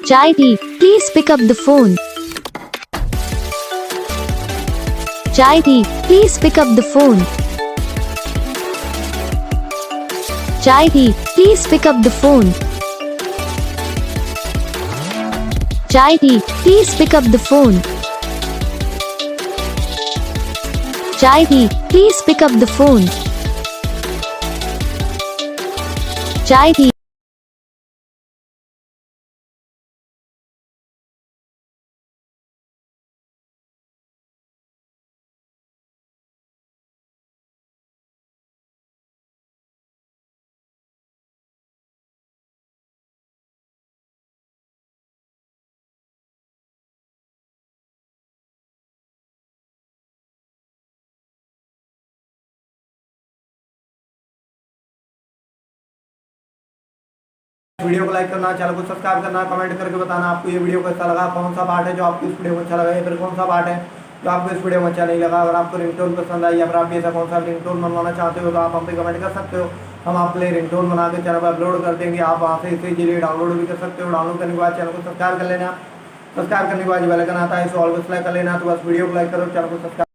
Jaydeep, please pick up the phone. Jaydeep, please pick up the phone. Jaydeep, please pick up the phone. Jaydeep, please pick up the phone. Jaydeep, please pick up the phone. Jaydeep. Video को like करना, channel को subscribe करना, comment करके बताना आपको ये video कैसा लगा, कौन सा पार्ट है जो आपको इस वीडियो में अच्छा लगा या फिर कौन सा पार्ट है जो आपको इस वीडियो में अच्छा नहीं लगा। अगर आपको रिंगटोन पसंद आई या फिर आप भी ऐसा कौन सा रिंगटोन बनवाना चाहते हो तो आप हम पे कमेंट कर सकते हो। हम आपके लिए रिंगटोन बना के चैनल पर अपलोड कर देंगे। आप वहाँ से इसे इजीली डाउनलोड भी कर सकते हो। डाउनलोड करने के बाद चैनल को सब्सक्राइब कर लेना। सब्सक्राइब करने के बाद बेल आइकन आता है, इसे ऑलवेज लाइक कर लेना। तो बस वीडियो को लाइक करो, चैनल को सब्सक्राइब